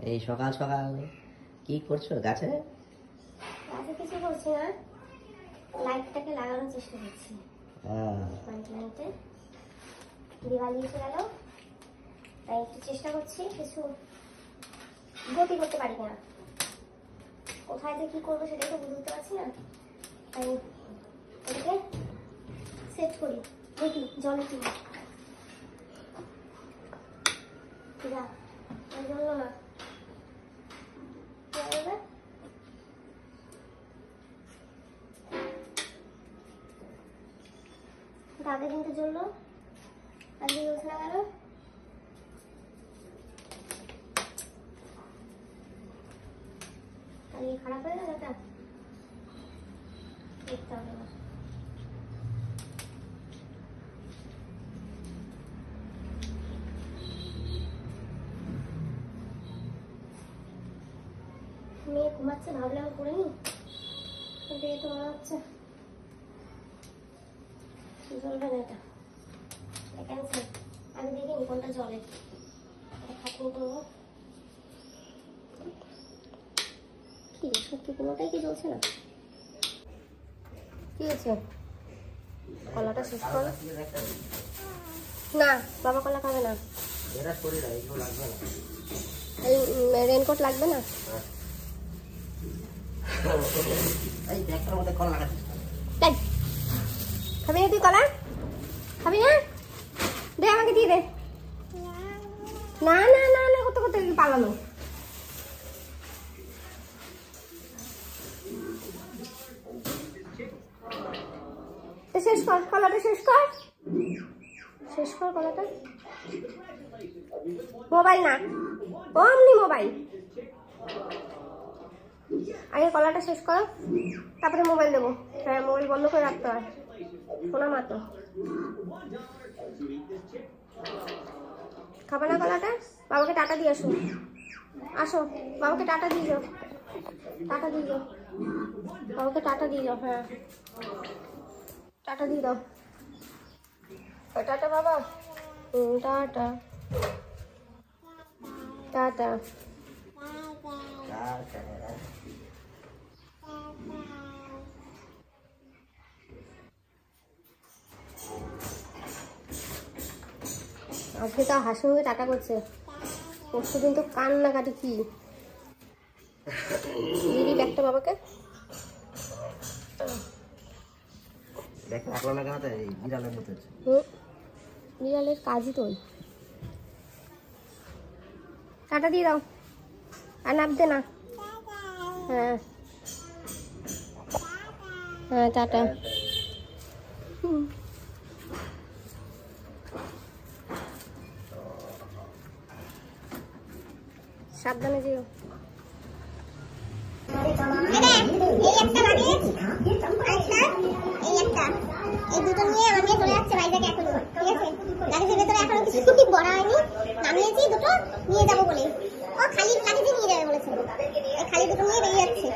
এই সকাল সকাল কি করছো গাছে? গাছে কিছু করছি না, লাইটটাকে লাগানোর চেষ্টা করছি। লাইটে দিওয়ালি এসে গেল, তাই একটু চেষ্টা করছি, কিছু গতি করতে পারি না। কোথায় যে কি করবো সেটাই তো বুঝতে পারছি না, তাই ওটাকে সেট করি। দেখি জলে কি জ্বললো না, আগে কিন্তু জ্বললো, আজকে জ্বলছে না কেন? আজকে খারাপ হয়ে গেল এটা, দেখতে হবে না। মেয়ে ঘুমাচ্ছে, ভাবলাম করে নি, কিন্তু এ তো মনে হচ্ছে জ্বলবে না। এটা ক্যান্সেল, আমি দেখিনি কোনটা জ্বলে, খাটনি করবো। কি সত্যি কোনোটাই কি জ্বলছে না? কি হয়েছে? কলাটা শেষ করো না, বাবা কলা খাবে না। এই রেনকোট লাগবে না? খাবি না তুই কলা? খাবি না? দে আমাকে দিয়ে দে। না না না না, কত কত পালানো। শেষ কর কলাটা, শেষ কর, শেষ কর কলাটা। মোবাইল না, অমনি মোবাইল। আগে কলাটা শেষ করো, তারপরে মোবাইল দেবো। হ্যাঁ, মোবাইল বন্ধ করে রাখতে হয়, শোনা মাত্র। খাবে না কলাটা? বাবাকে টাটা দিয়ে আসো, আসো বাবাকে টাটা দিয়ে যাও, টাটা দিয়ে যাও, বাবাকে টাটা দিয়ে যাও। হ্যাঁ, টাটা দিয়ে দাও। টাটা বাবা, টাটা টাটা। আজকে তো হাসি মুখে টাটা করছে, পরশু দিন তো কান্নাকাটি। কি দিদি ব্যাগটা বাবাকে বিড়ালের কাজই তো। টাটা দিয়ে দাও, আর নামতে না। হ্যাঁ হ্যাঁ, টাটা। সাবধানে যেও। এই দুটো নিয়ে আমার মেয়ে চলে যাচ্ছে বাইরে এখন, ঠিক আছে? লাগেজের ভেতরে এখনো কিছু ভরা হয়নি, নামিয়েছি দুটো নিয়ে যাবো বলে। ও খালি লাগেজে নিয়ে যাবে বলেছে, এই খালি দুটো নিয়ে বেরিয়ে যাচ্ছে।